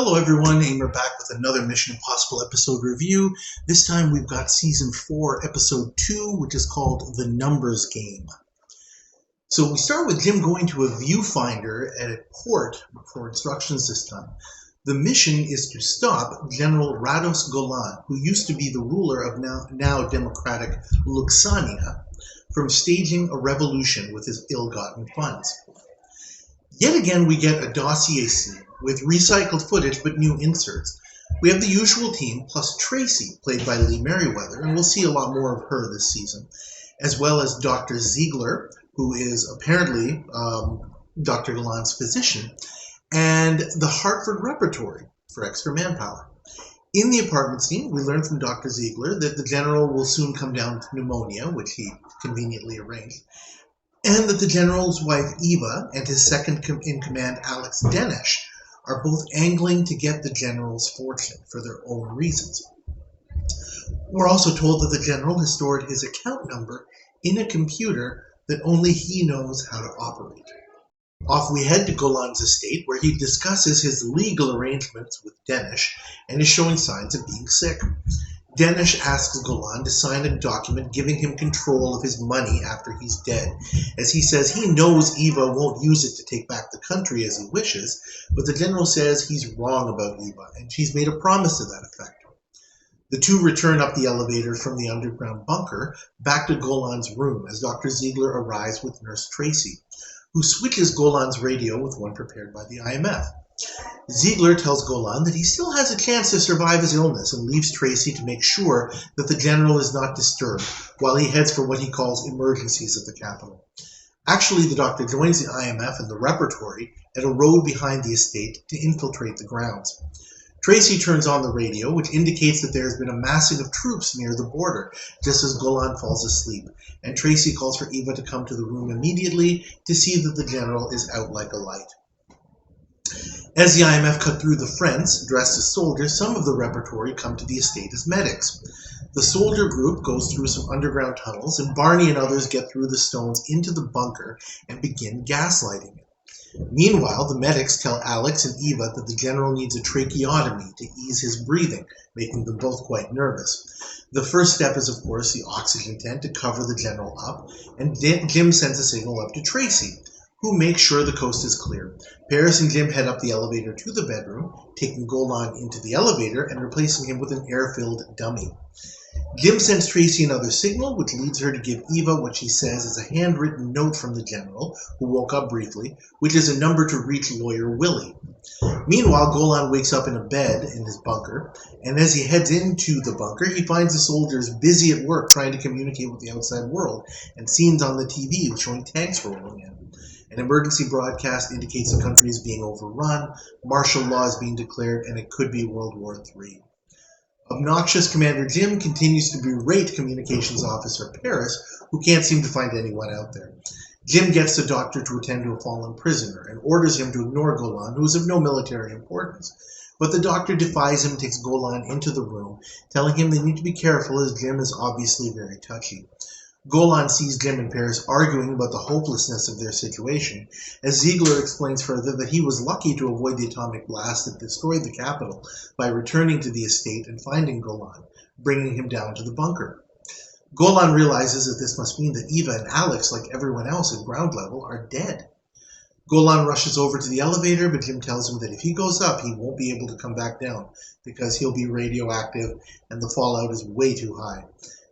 Hello everyone, Aimer back with another Mission Impossible episode review. This time we've got Season 4, Episode 2, which is called The Numbers Game. So we start with Jim going to a viewfinder at a port for instructions this time. The mission is to stop General Rados Golan, who used to be the ruler of now democratic Luxania, from staging a revolution with his ill-gotten funds. Yet again we get a dossier scene with recycled footage but new inserts. We have the usual team plus Tracy, played by Lee Merriweather, and we'll see a lot more of her this season, as well as Dr. Ziegler, who is apparently Dr. Golan's physician, and the Hartford Repertory for extra manpower. In the apartment scene, we learn from Dr. Ziegler that the general will soon come down with pneumonia, which he conveniently arranged, and that the general's wife Eva and his second-in-command Alex Denesh are both angling to get the general's fortune for their own reasons. We're also told that the general has stored his account number in a computer that only he knows how to operate. Off we head to Golan's estate, where he discusses his legal arrangements with Denesh and is showing signs of being sick. Denesh asks Golan to sign a document giving him control of his money after he's dead, as he says he knows Eva won't use it to take back the country as he wishes, but the general says he's wrong about Eva, and she's made a promise to that effect. The two return up the elevator from the underground bunker back to Golan's room as Dr. Ziegler arrives with Nurse Tracy, who switches Golan's radio with one prepared by the IMF. Ziegler tells Golan that he still has a chance to survive his illness and leaves Tracy to make sure that the general is not disturbed while he heads for what he calls emergencies at the capital. Actually, the doctor joins the IMF and the repertory at a road behind the estate to infiltrate the grounds. Tracy turns on the radio, which indicates that there has been a massing of troops near the border, just as Golan falls asleep, and Tracy calls for Eva to come to the room immediately to see that the general is out like a light. As the IMF cut through the Friends, dressed as soldiers, some of the repertory come to the estate as medics. The soldier group goes through some underground tunnels, and Barney and others get through the stones into the bunker and begin gaslighting it. Meanwhile, the medics tell Alex and Eva that the general needs a tracheotomy to ease his breathing, making them both quite nervous. The first step is, of course, the oxygen tent to cover the general up, and Jim sends a signal up to Tracy, who makes sure the coast is clear. Paris and Jim head up the elevator to the bedroom, taking Golan into the elevator and replacing him with an air-filled dummy. Jim sends Tracy another signal, which leads her to give Eva what she says is a handwritten note from the general, who woke up briefly, which is a number to reach lawyer Willie. Meanwhile, Golan wakes up in a bed in his bunker, and as he heads into the bunker, he finds the soldiers busy at work trying to communicate with the outside world, and scenes on the TV showing tanks rolling in. An emergency broadcast indicates the country is being overrun, martial law is being declared, and it could be World War III. Obnoxious Commander Jim continues to berate Communications Officer Paris, who can't seem to find anyone out there. Jim gets the doctor to attend to a fallen prisoner and orders him to ignore Golan, who is of no military importance. But the doctor defies him and takes Golan into the room, telling him they need to be careful as Jim is obviously very touchy. Golan sees Jim and Paris arguing about the hopelessness of their situation, as Ziegler explains further that he was lucky to avoid the atomic blast that destroyed the capital by returning to the estate and finding Golan, bringing him down to the bunker. Golan realizes that this must mean that Eva and Alex, like everyone else at ground level, are dead. Golan rushes over to the elevator, but Jim tells him that if he goes up, he won't be able to come back down because he'll be radioactive and the fallout is way too high.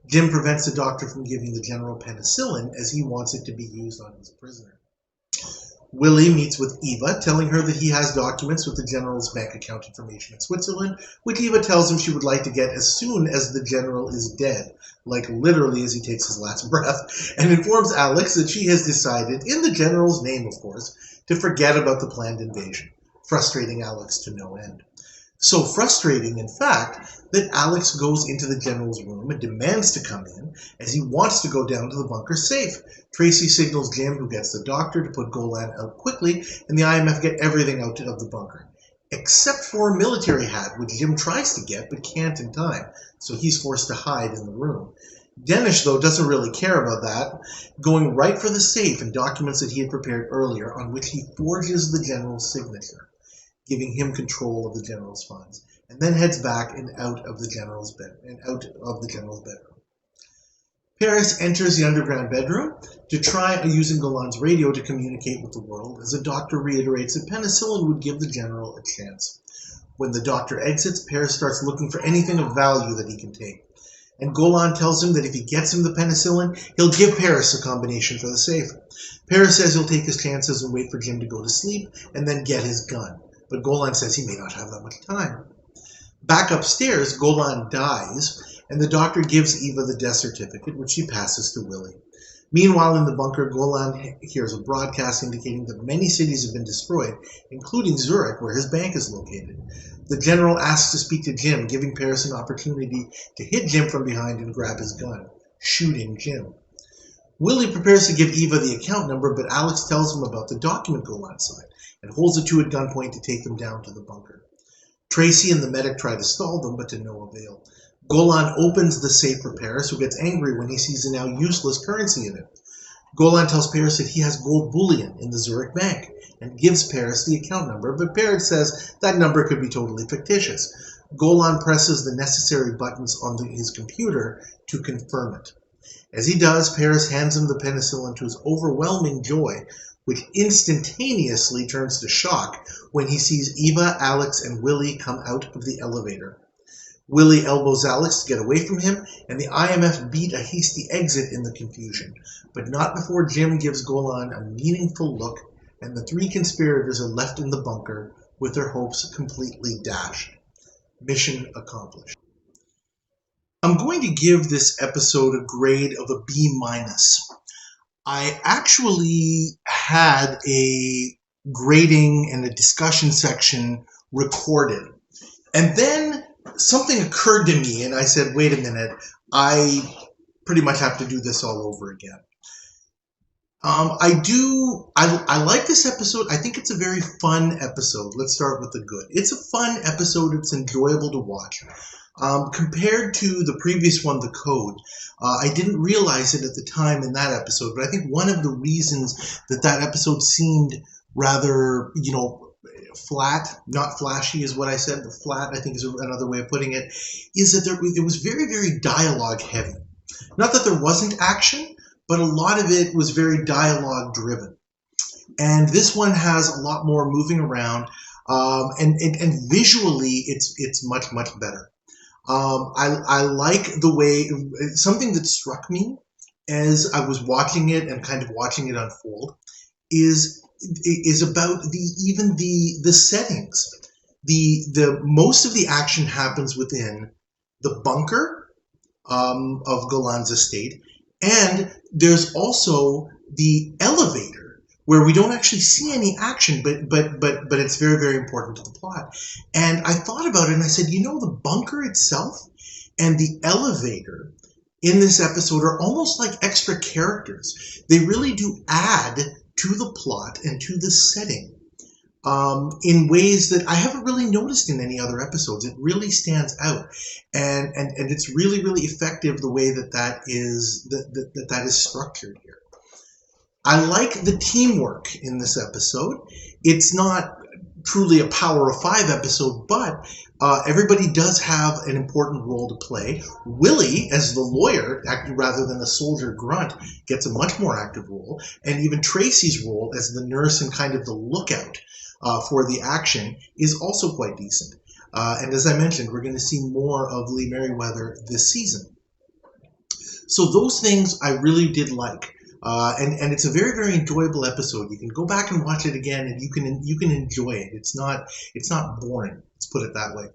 Jim prevents the doctor from giving the general penicillin as he wants it to be used on his prisoner. Willie meets with Eva, telling her that he has documents with the general's bank account information in Switzerland, which Eva tells him she would like to get as soon as the general is dead, like literally as he takes his last breath, and informs Alex that she has decided, in the general's name of course, to forget about the planned invasion, frustrating Alex to no end. So frustrating, in fact, that Alex goes into the general's room and demands to come in, as he wants to go down to the bunker safe. Tracy signals Jim, who gets the doctor to put Golan out quickly, and the IMF get everything out of the bunker. Except for a military hat, which Jim tries to get but can't in time, so he's forced to hide in the room. Denesh, though, doesn't really care about that, going right for the safe and documents that he had prepared earlier, on which he forges the general's signature. giving him control of the general's funds, and then heads back and out of the general's bedroom. Paris enters the underground bedroom to try using Golan's radio to communicate with the world, as the doctor reiterates that penicillin would give the general a chance. When the doctor exits, Paris starts looking for anything of value that he can take. And Golan tells him that if he gets him the penicillin, he'll give Paris a combination for the safe. Paris says he'll take his chances and wait for Jim to go to sleep and then get his gun. But Golan says he may not have that much time. Back upstairs, Golan dies, and the doctor gives Eva the death certificate, which she passes to Willie. Meanwhile, in the bunker, Golan hears a broadcast indicating that many cities have been destroyed, including Zurich, where his bank is located. The general asks to speak to Jim, giving Paris an opportunity to hit Jim from behind and grab his gun, shooting Jim. Willie prepares to give Eva the account number, but Alex tells him about the document Golan signed and holds the two at gunpoint to take them down to the bunker. Tracy and the medic try to stall them, but to no avail. Golan opens the safe for Paris, who gets angry when he sees the now useless currency in it. Golan tells Paris that he has gold bullion in the Zurich bank and gives Paris the account number, but Paris says that number could be totally fictitious. Golan presses the necessary buttons on his computer to confirm it. As he does, Paris hands him the penicillin to his overwhelming joy, which instantaneously turns to shock when he sees Eva, Alex, and Willie come out of the elevator. Willie elbows Alex to get away from him, and the IMF beat a hasty exit in the confusion, but not before Jim gives Golan a meaningful look, and the three conspirators are left in the bunker with their hopes completely dashed. Mission accomplished. I'm going to give this episode a grade of a B-. I actually had a grading and a discussion section recorded, and then something occurred to me, and I said, wait a minute, I pretty much have to do this all over again. I like this episode. I think it's a very fun episode. Let's start with the good. It's a fun episode. It's enjoyable to watch. Compared to the previous one, The Code, I didn't realize it at the time in that episode, but I think one of the reasons that episode seemed rather, flat, not flashy is what I said, but flat, I think is another way of putting it, is that it was very, very dialogue heavy. Not that there wasn't action, but a lot of it was very dialogue driven. And this one has a lot more moving around, and visually it's much, much better. I like the way, something that struck me as I was watching it and kind of watching it unfold is about the settings. The most of the action happens within the bunker of Golan's estate, and there's also the elevator where we don't actually see any action, but it's very, very important to the plot. And I thought about it and I said, the bunker itself and the elevator in this episode are almost like extra characters. They really do add to the plot and to the setting in ways that I haven't really noticed in any other episodes. It really stands out, and it's really, really effective the way that is structured here. I like the teamwork in this episode. It's not truly a Power of Five episode, but everybody does have an important role to play. Willie, as the lawyer, rather than a soldier grunt, gets a much more active role, and even Tracy's role as the nurse and kind of the lookout for the action is also quite decent. And as I mentioned, we're going to see more of Lee Merriweather this season. So those things I really did like. And it's a very, very enjoyable episode. You can go back and watch it again, and you can enjoy it. It's not boring. Let's put it that way.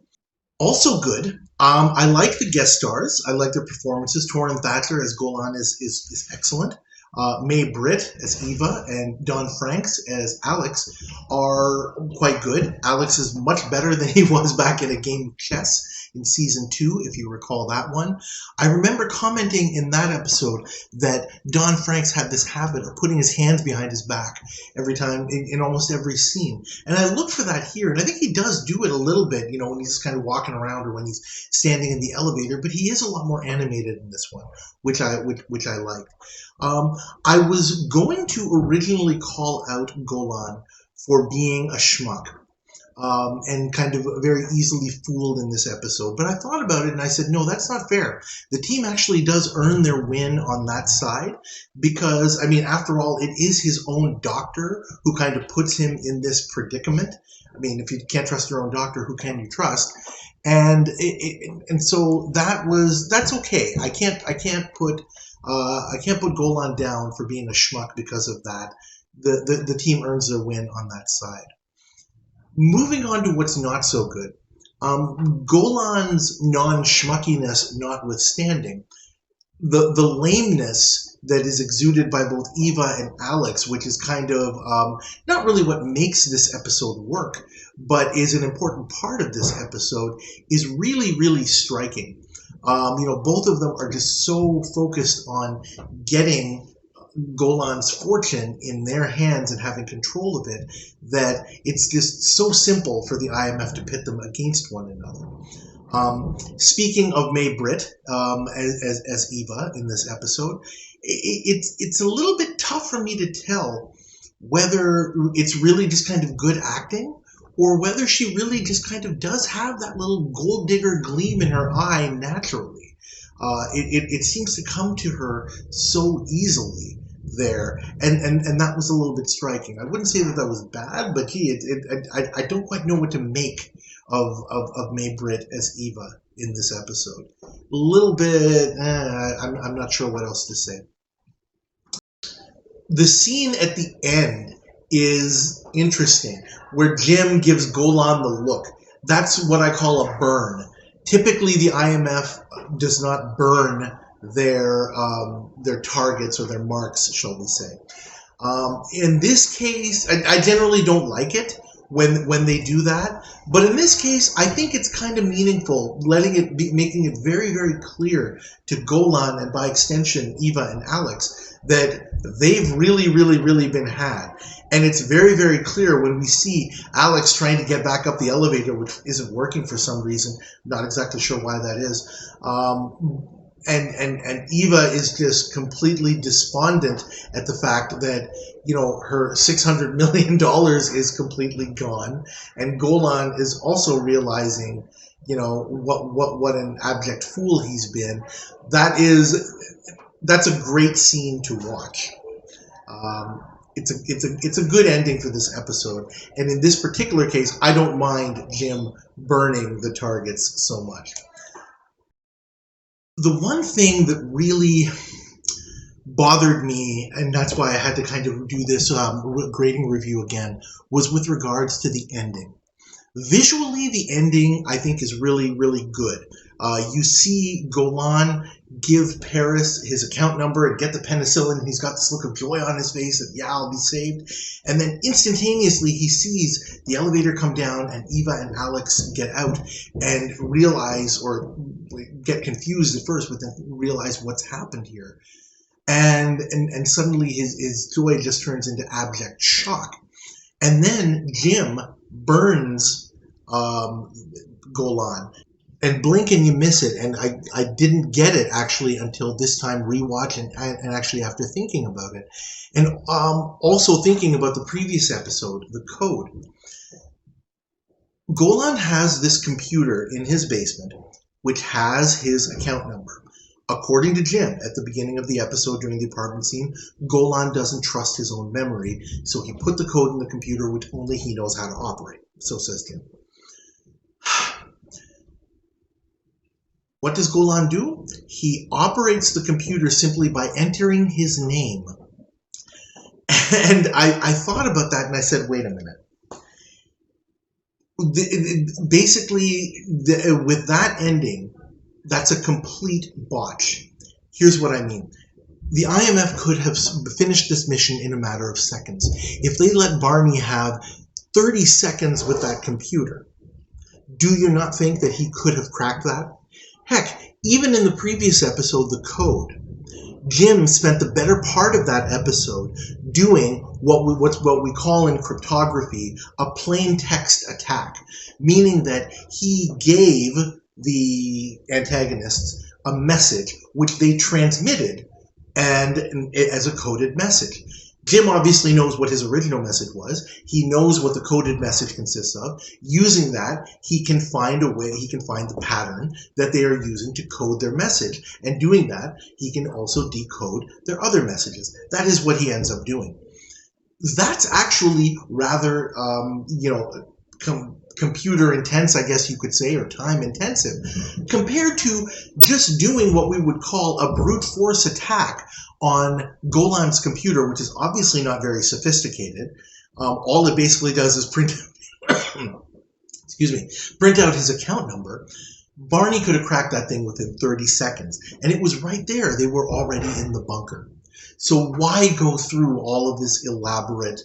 Also good. I like the guest stars. I like their performances. Torrin Thatcher as Golan is excellent. Mae Britt as Eva and Don Franks as Alex are quite good. Alex is much better than he was back in A Game of Chess in season 2, if you recall that one. I remember commenting in that episode that Don Franks had this habit of putting his hands behind his back every time in almost every scene. And I look for that here, and I think he does do it a little bit, when he's just kind of walking around or when he's standing in the elevator, but he is a lot more animated in this one, which I liked. I was going to originally call out Golan for being a schmuck. and kind of very easily fooled in this episode. But I thought about it and I said, no, that's not fair. The team actually does earn their win on that side because, I mean, after all, it is his own doctor who kind of puts him in this predicament. I mean, if you can't trust your own doctor, who can you trust? And so that's okay. I can't put Golan down for being a schmuck because of that. The team earns their win on that side. Moving on to what's not so good. Golan's non-schmuckiness notwithstanding, the lameness that is exuded by both Eva and Alex, which is kind of not really what makes this episode work, but is an important part of this episode, is really, really striking. Both of them are just so focused on getting Golan's fortune in their hands and having control of it that it's just so simple for the IMF to pit them against one another. Speaking of May Britt as Eva in this episode, it's a little bit tough for me to tell whether it's really just kind of good acting or whether she really just kind of does have that little gold digger gleam in her eye naturally. It seems to come to her so easily there, and that was a little bit striking. I wouldn't say that was bad, but I don't quite know what to make of May Britt as Eva in this episode. A little bit, I'm not sure what else to say. The scene at the end is interesting, where Jim gives Golan the look. That's what I call a burn. Typically, the IMF does not burn their targets or their marks, shall we say. In this case, I generally don't like it when they do that, but in this case, I think it's kind of meaningful, making it very, very clear to Golan and by extension Eva and Alex that they've really, really, really been had. And it's very, very clear when we see Alex trying to get back up the elevator, which isn't working for some reason. Not exactly sure why that is. And Eva is just completely despondent at the fact that, her $600 million is completely gone. And Golan is also realizing, what an abject fool he's been. That's a great scene to watch. It's a good ending for this episode. And in this particular case, I don't mind Jim burning the targets so much. The one thing that really bothered me, and that's why I had to kind of do this grading review again, was with regards to the ending. Visually, the ending, I think, is really, really good. You see Golan give Paris his account number and get the penicillin, and he's got this look of joy on his face that, yeah, I'll be saved. And then instantaneously, he sees the elevator come down and Eva and Alex get out and realize, or get confused at first, but then realize what's happened here. And suddenly his joy just turns into abject shock. And then Jim burns Golan. And blink and you miss it. And I didn't get it actually until this time rewatching and actually after thinking about it. And also thinking about the previous episode, the code. Golan has this computer in his basement which has his account number. According to Jim, at the beginning of the episode during the apartment scene, Golan doesn't trust his own memory, so he put the code in the computer which only he knows how to operate. So says Jim. What does Golan do? He operates the computer simply by entering his name. And I thought about that and I said, wait a minute. Basically, with that ending, that's a complete botch. Here's what I mean. The IMF could have finished this mission in a matter of seconds. If they let Barney have 30 seconds with that computer, do you not think that he could have cracked that? Heck, even in the previous episode, The Code, Jim spent the better part of that episode doing what we call in cryptography a plain text attack, meaning that he gave the antagonists a message which they transmitted and as a coded message. Jim obviously knows what his original message was. He knows what the coded message consists of. Using that, he can find a way, he can find the pattern that they are using to code their message. And doing that, he can also decode their other messages. That is what he ends up doing. That's actually rather, computer intense, I guess you could say, or time intensive, compared to just doing what we would call a brute force attack on Golan's computer, which is obviously not very sophisticated. All it basically does is print out his account number. Barney could have cracked that thing within 30 seconds, and it was right there. They were already in the bunker. So why go through all of these elaborate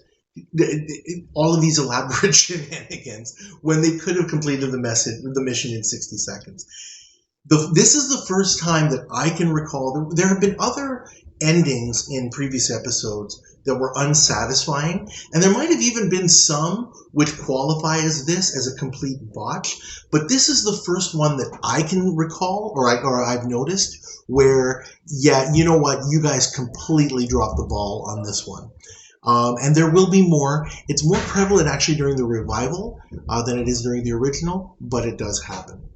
shenanigans when they could have completed the mission in 60 seconds? This is the first time that I can recall. There have been other endings in previous episodes that were unsatisfying, and there might have even been some which qualify as this as a complete botch, but this is the first one that I can recall, or I've noticed, where, yeah, you know what, you guys completely dropped the ball on this one. And there will be more. It's more prevalent actually during the revival than it is during the original, but it does happen.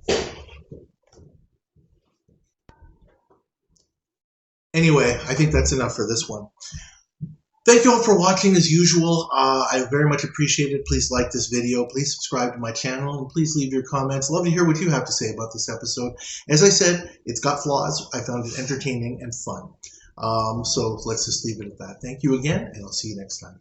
Anyway, I think that's enough for this one. Thank you all for watching as usual. I very much appreciate it. Please like this video. Please subscribe to my channel, and please leave your comments. Love to hear what you have to say about this episode. As I said, it's got flaws. I found it entertaining and fun. So let's just leave it at that. Thank you again, and I'll see you next time.